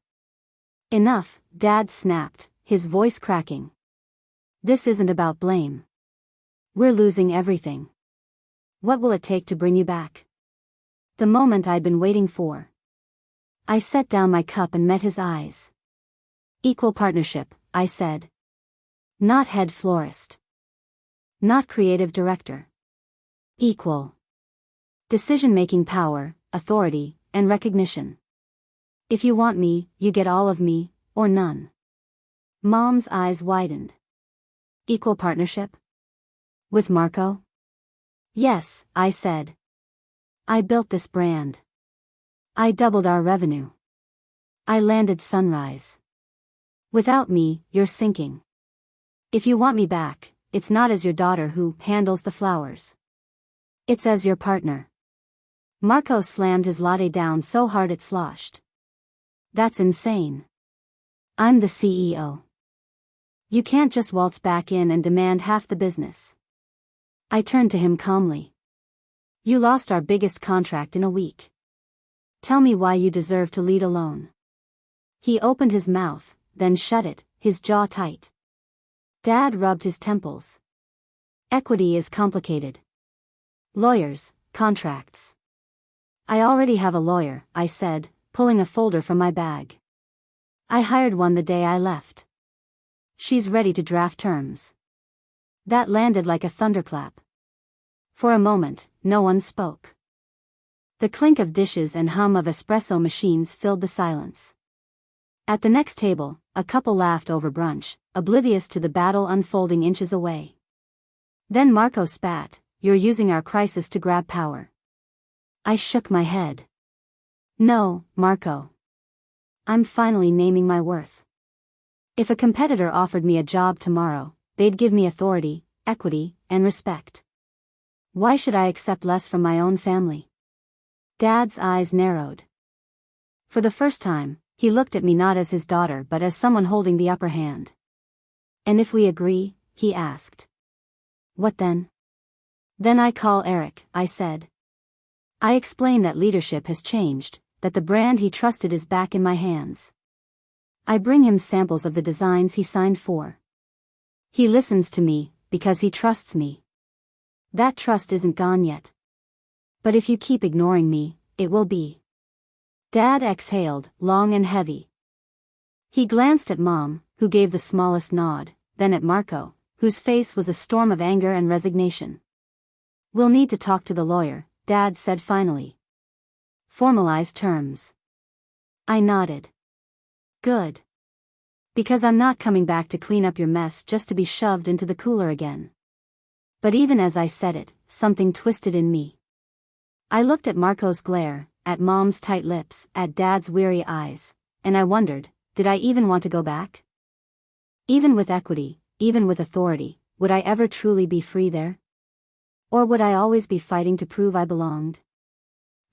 S1: Enough, Dad snapped, his voice cracking. This isn't about blame. We're losing everything. What will it take to bring you back? The moment I'd been waiting for. I set down my cup and met his eyes. Equal partnership, I said. Not head florist. Not creative director. Equal. Decision-making power, authority, and recognition. If you want me, you get all of me, or none. Mom's eyes widened. Equal partnership? With Marco? Yes, I said. I built this brand. I doubled our revenue. I landed Sunrise. Without me, you're sinking. If you want me back, it's not as your daughter who handles the flowers. It's as your partner. Marco slammed his latte down so hard it sloshed. That's insane. I'm the CEO. You can't just waltz back in and demand half the business. I turned to him calmly. You lost our biggest contract in a week. Tell me why you deserve to lead alone. He opened his mouth, then shut it, his jaw tight. Dad rubbed his temples. Equity is complicated. Lawyers, contracts. I already have a lawyer, I said, pulling a folder from my bag. I hired one the day I left. She's ready to draft terms. That landed like a thunderclap. For a moment, no one spoke. The clink of dishes and hum of espresso machines filled the silence. At the next table, a couple laughed over brunch, oblivious to the battle unfolding inches away. Then Marco spat, "You're using our crisis to grab power." I shook my head. No, Marco. I'm finally naming my worth. If a competitor offered me a job tomorrow, they'd give me authority, equity, and respect. Why should I accept less from my own family? Dad's eyes narrowed. For the first time, he looked at me not as his daughter but as someone holding the upper hand. And if we agree, he asked. What then? Then I call Eric, I said. I explain that leadership has changed, that the brand he trusted is back in my hands. I bring him samples of the designs he signed for. He listens to me, because he trusts me. That trust isn't gone yet. But if you keep ignoring me, it will be. Dad exhaled, long and heavy. He glanced at Mom, who gave the smallest nod, then at Marco, whose face was a storm of anger and resignation. We'll need to talk to the lawyer, Dad said finally. Formalize terms. I nodded. Good. Because I'm not coming back to clean up your mess just to be shoved into the cooler again. But even as I said it, something twisted in me. I looked at Marco's glare, at Mom's tight lips, at Dad's weary eyes, and I wondered, did I even want to go back? Even with equity, even with authority, would I ever truly be free there? Or would I always be fighting to prove I belonged?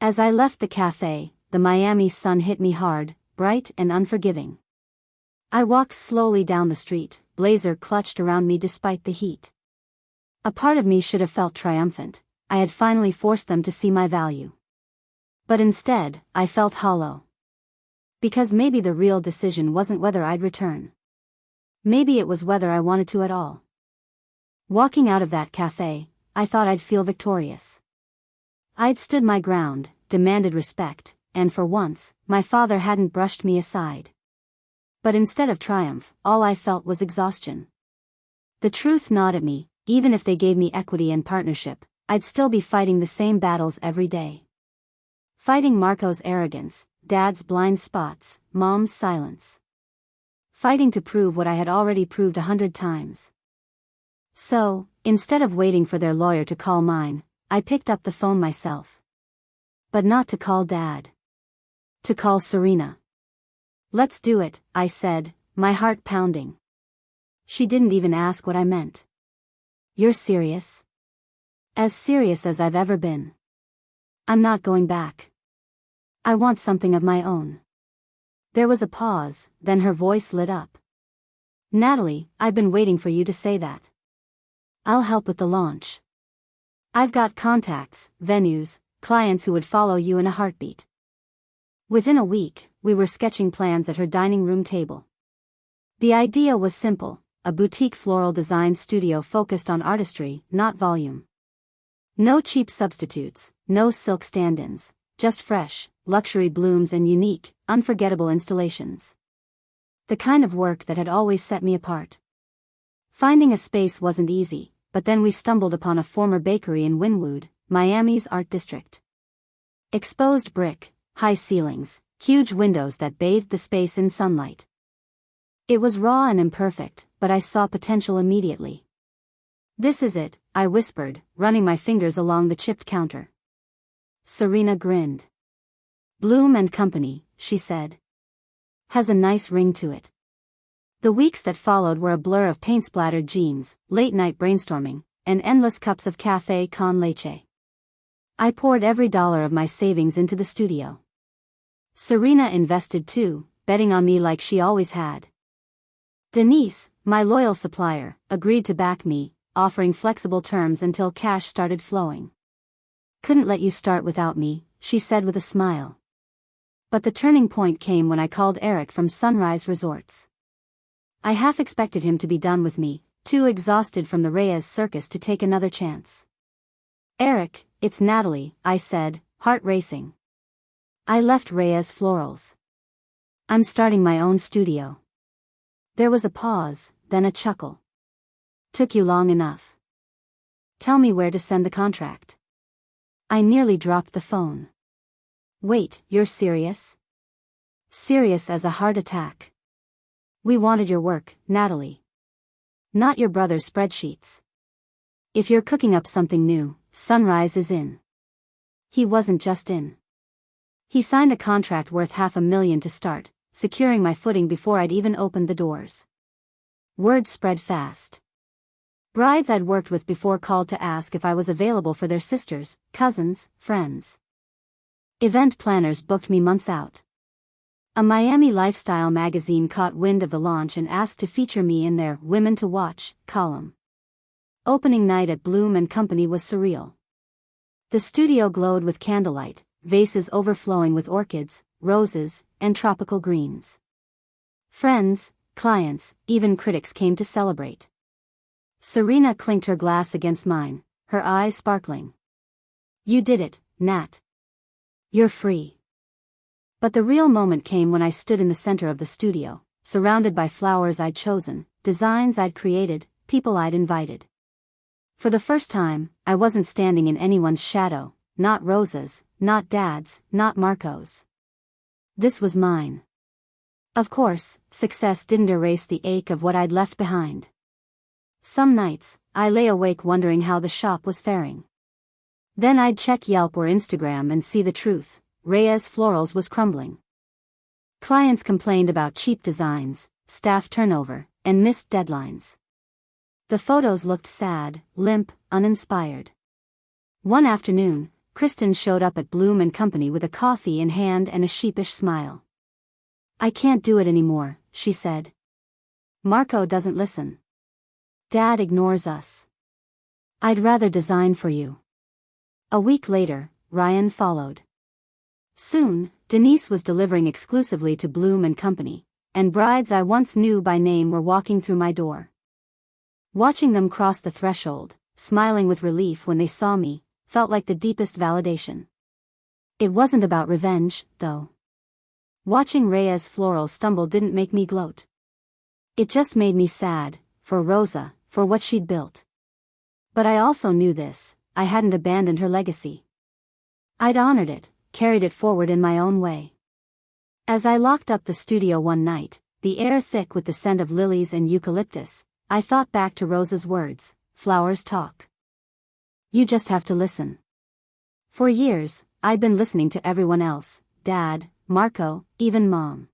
S1: As I left the cafe, the Miami sun hit me hard, bright and unforgiving. I walked slowly down the street, blazer clutched around me despite the heat. A part of me should have felt triumphant. I had finally forced them to see my value. But instead, I felt hollow. Because maybe the real decision wasn't whether I'd return. Maybe it was whether I wanted to at all. Walking out of that cafe, I thought I'd feel victorious. I'd stood my ground, demanded respect, and for once, my father hadn't brushed me aside. But instead of triumph, all I felt was exhaustion. The truth gnawed at me, even if they gave me equity and partnership, I'd still be fighting the same battles every day. Fighting Marco's arrogance, Dad's blind spots, Mom's silence. Fighting to prove what I had already proved 100 times. So, Instead of waiting for their lawyer to call mine, I picked up the phone myself. But not to call Dad. To call Serena. "Let's do it," I said, my heart pounding. She didn't even ask what I meant. "You're serious?" "As serious as I've ever been. I'm not going back. I want something of my own." There was a pause, then her voice lit up. "Natalie, I've been waiting for you to say that. I'll help with the launch. I've got contacts, venues, clients who would follow you in a heartbeat." Within a week, we were sketching plans at her dining room table. The idea was simple, a boutique floral design studio focused on artistry, not volume. No cheap substitutes, no silk stand-ins, just fresh, luxury blooms and unique, unforgettable installations. The kind of work that had always set me apart. Finding a space wasn't easy, but then we stumbled upon a former bakery in Wynwood, Miami's art district. Exposed brick, high ceilings, huge windows that bathed the space in sunlight. It was raw and imperfect, but I saw potential immediately. "This is it," I whispered, running my fingers along the chipped counter. Serena grinned. "Bloom and Company," she said. "Has a nice ring to it." The weeks that followed were a blur of paint-splattered jeans, late-night brainstorming, and endless cups of café con leche. I poured every dollar of my savings into the studio. Serena invested too, betting on me like she always had. Denise, my loyal supplier, agreed to back me, offering flexible terms until cash started flowing. "Couldn't let you start without me," she said with a smile. But the turning point came when I called Eric from Sunrise Resorts. I half expected him to be done with me, too exhausted from the Reyes circus to take another chance. "Eric, it's Natalie," I said, heart racing. "I left Reyes Florals. I'm starting my own studio." There was a pause, then a chuckle. "Took you long enough. Tell me where to send the contract." I nearly dropped the phone. "Wait, you're serious?" "Serious as a heart attack. We wanted your work, Natalie. Not your brother's spreadsheets. If you're cooking up something new, Sunrise is in." He wasn't just in. He signed a contract worth $500,000 to start, securing my footing before I'd even opened the doors. Word spread fast. Brides I'd worked with before called to ask if I was available for their sisters, cousins, friends. Event planners booked me months out. A Miami lifestyle magazine caught wind of the launch and asked to feature me in their Women to Watch column. Opening night at Bloom and Company was surreal. The studio glowed with candlelight, vases overflowing with orchids, roses, and tropical greens. Friends, clients, even critics came to celebrate. Serena clinked her glass against mine, her eyes sparkling. "You did it, Nat. You're free." But the real moment came when I stood in the center of the studio, surrounded by flowers I'd chosen, designs I'd created, people I'd invited. For the first time, I wasn't standing in anyone's shadow, not Rosa's, not Dad's, not Marco's. This was mine. Of course, success didn't erase the ache of what I'd left behind. Some nights, I lay awake wondering how the shop was faring. Then I'd check Yelp or Instagram and see the truth. Reyes Florals was crumbling. Clients complained about cheap designs, staff turnover, and missed deadlines. The photos looked sad, limp, uninspired. One afternoon, Kristen showed up at Bloom and Company with a coffee in hand and a sheepish smile. "I can't do it anymore," she said. "Marco doesn't listen. Dad ignores us. I'd rather design for you." A week later, Ryan followed. Soon, Denise was delivering exclusively to Bloom and Company, and brides I once knew by name were walking through my door. Watching them cross the threshold, smiling with relief when they saw me, felt like the deepest validation. It wasn't about revenge, though. Watching Reyes Floral stumble didn't make me gloat. It just made me sad, for Rosa, for what she'd built. But I also knew this, I hadn't abandoned her legacy. I'd honored it, carried it forward in my own way. As I locked up the studio one night, the air thick with the scent of lilies and eucalyptus, I thought back to Rosa's words, flowers talk. You just have to listen. For years, I'd been listening to everyone else, Dad, Marco, even Mom.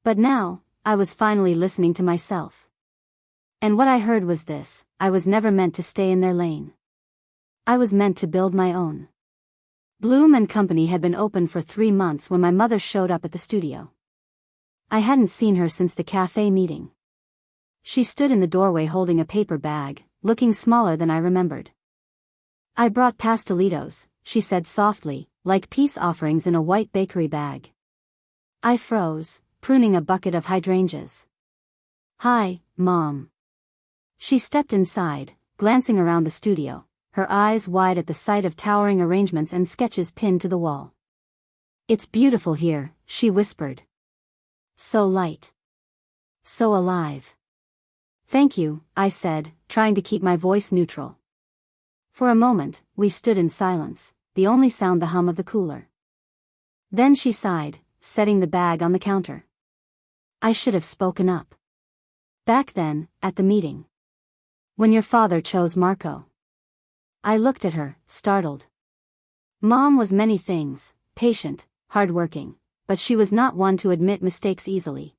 S1: But now, I was finally listening to myself. And what I heard was this: I was never meant to stay in their lane. I was meant to build my own. Bloom and Company had been open for 3 months when my mother showed up at the studio. I hadn't seen her since the cafe meeting. She stood in the doorway holding a paper bag, looking smaller than I remembered. I brought pastelitos, she said softly, like peace offerings in a white bakery bag. I froze, pruning a bucket of hydrangeas. Hi, Mom. She stepped inside, glancing around the studio, her eyes wide at the sight of towering arrangements and sketches pinned to the wall. It's beautiful here, she whispered. So light. So alive. Thank you, I said, trying to keep my voice neutral. For a moment, we stood in silence, the only sound the hum of the cooler. Then she sighed, setting the bag on the counter. I should have spoken up. Back then, at the meeting. When your father chose Marco. I looked at her, startled. Mom was many things, patient, hardworking, but she was not one to admit mistakes easily.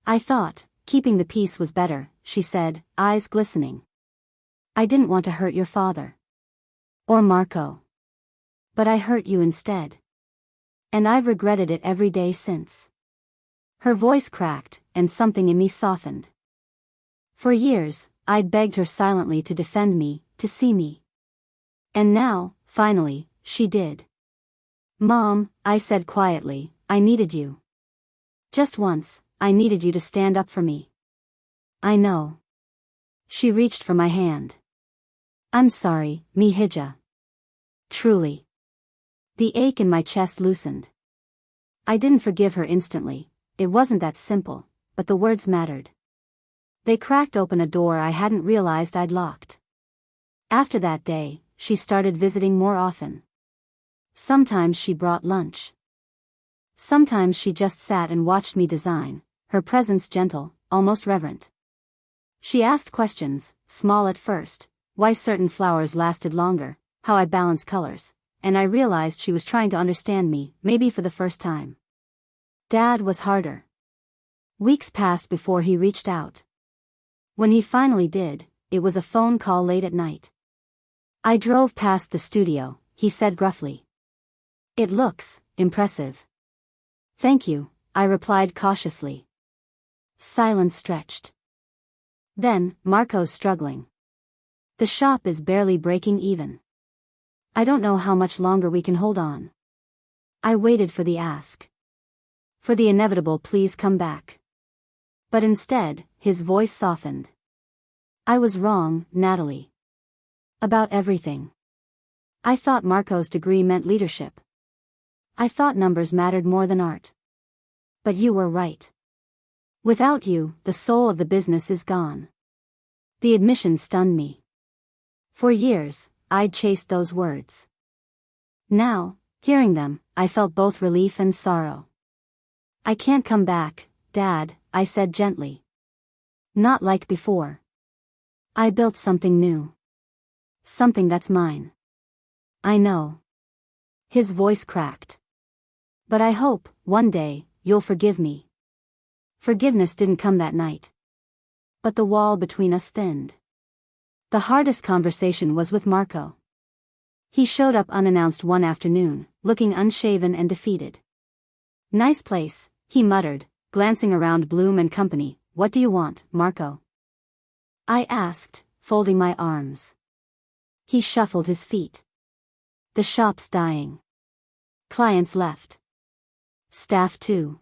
S1: I thought, keeping the peace was better, she said, eyes glistening. I didn't want to hurt your father. Or Marco. But I hurt you instead. And I've regretted it every day since. Her voice cracked, and something in me softened. For years, I'd begged her silently to defend me, to see me. And now, finally, she did. Mom, I said quietly, I needed you. Just once, I needed you to stand up for me. I know. She reached for my hand. I'm sorry, Mihija. Truly. The ache in my chest loosened. I didn't forgive her instantly, it wasn't that simple, but the words mattered. They cracked open a door I hadn't realized I'd locked. After that day, she started visiting more often. Sometimes she brought lunch. Sometimes she just sat and watched me design, her presence gentle, almost reverent. She asked questions, small at first, why certain flowers lasted longer, how I balanced colors, and I realized she was trying to understand me, maybe for the first time. Dad was harder. Weeks passed before he reached out. When he finally did, it was a phone call late at night. I drove past the studio, he said gruffly. It looks impressive. Thank you, I replied cautiously. Silence stretched. Then, Marco's struggling. The shop is barely breaking even. I don't know how much longer we can hold on. I waited for the ask. For the inevitable please come back. But instead, his voice softened. I was wrong, Natalie. About everything. I thought Marco's degree meant leadership. I thought numbers mattered more than art. But you were right. Without you, the soul of the business is gone. The admission stunned me. For years, I'd chased those words. Now, hearing them, I felt both relief and sorrow. I can't come back, Dad, I said gently. Not like before. I built something new. Something that's mine. I know. His voice cracked. But I hope, one day, you'll forgive me. Forgiveness didn't come that night. But the wall between us thinned. The hardest conversation was with Marco. He showed up unannounced one afternoon, looking unshaven and defeated. Nice place, he muttered, glancing around Bloom and Company. What do you want, Marco? I asked, folding my arms. He shuffled his feet. The shop's dying. Clients left. Staff too.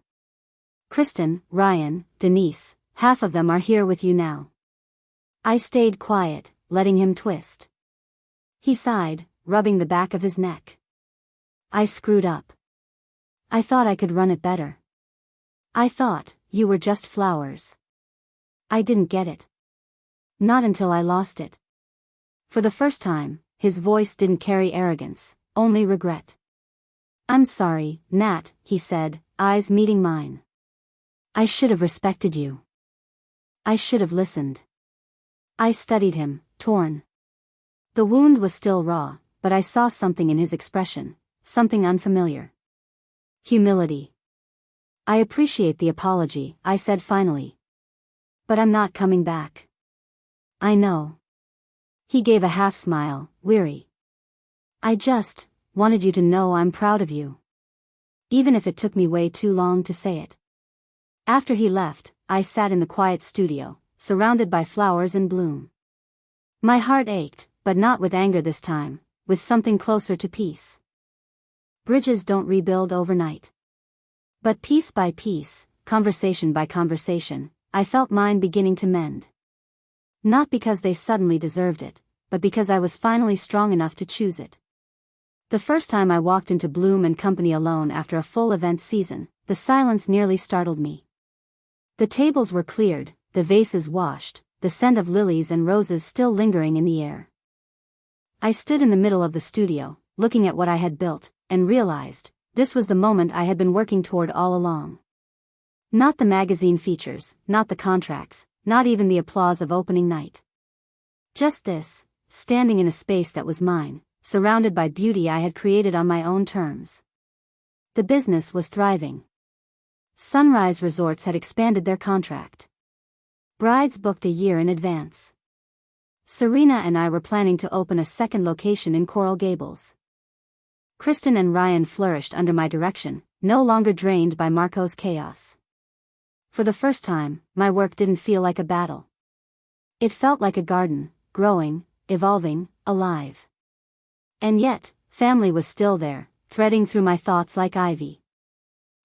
S1: Kristen, Ryan, Denise, half of them are here with you now. I stayed quiet, letting him twist. He sighed, rubbing the back of his neck. I screwed up. I thought I could run it better. I thought, you were just flowers. I didn't get it. Not until I lost it. For the first time, his voice didn't carry arrogance, only regret. I'm sorry, Nat, he said, eyes meeting mine. I should have respected you. I should have listened. I studied him, torn. The wound was still raw, but I saw something in his expression, something unfamiliar. Humility. "I appreciate the apology," I said finally. "But I'm not coming back." "I know." He gave a half smile, weary. "I just wanted you to know I'm proud of you. Even if it took me way too long to say it." After he left, I sat in the quiet studio, surrounded by flowers in bloom. My heart ached, but not with anger this time, with something closer to peace. Bridges don't rebuild overnight. But piece by piece, conversation by conversation, I felt mine beginning to mend. Not because they suddenly deserved it, but because I was finally strong enough to choose it. The first time I walked into Bloom and Company alone after a full event season, the silence nearly startled me. The tables were cleared, the vases washed, the scent of lilies and roses still lingering in the air. I stood in the middle of the studio, looking at what I had built, and realized, this was the moment I had been working toward all along. Not the magazine features, not the contracts, not even the applause of opening night. Just this, standing in a space that was mine, surrounded by beauty I had created on my own terms. The business was thriving. Sunrise Resorts had expanded their contract. Brides booked a year in advance. Serena and I were planning to open a second location in Coral Gables. Kristen and Ryan flourished under my direction, no longer drained by Marco's chaos. For the first time, my work didn't feel like a battle. It felt like a garden, growing, evolving, alive. And yet, family was still there, threading through my thoughts like ivy.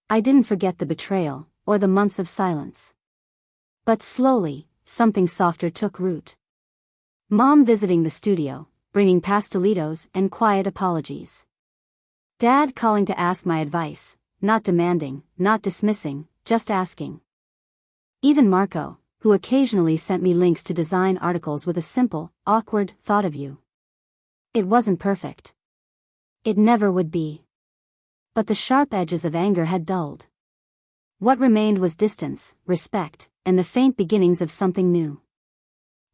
S1: I didn't forget the betrayal, or the months of silence. But slowly, something softer took root. Mom visiting the studio, bringing pastelitos and quiet apologies. Dad calling to ask my advice, not demanding, not dismissing, just asking. Even Marco, who occasionally sent me links to design articles with a simple, awkward thought of you. It wasn't perfect. It never would be. But the sharp edges of anger had dulled. What remained was distance, respect, and the faint beginnings of something new.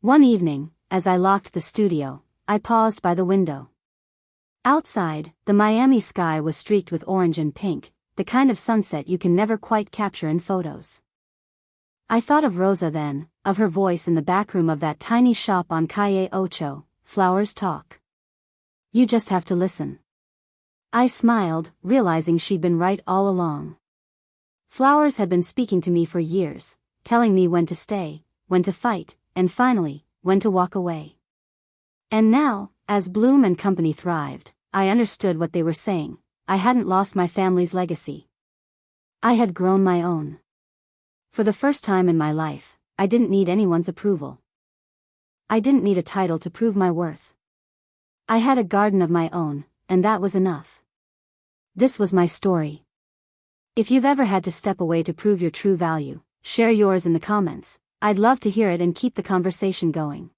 S1: One evening, as I locked the studio, I paused by the window. Outside, the Miami sky was streaked with orange and pink, the kind of sunset you can never quite capture in photos. I thought of Rosa then, of her voice in the backroom of that tiny shop on Calle Ocho, Flowers Talk. "You just have to listen." I smiled, realizing she'd been right all along. Flowers had been speaking to me for years, telling me when to stay, when to fight, and finally, when to walk away. And now, as Bloom and Company thrived, I understood what they were saying. I hadn't lost my family's legacy. I had grown my own. For the first time in my life, I didn't need anyone's approval. I didn't need a title to prove my worth. I had a garden of my own, and that was enough. This was my story. If you've ever had to step away to prove your true value, share yours in the comments. I'd love to hear it and keep the conversation going.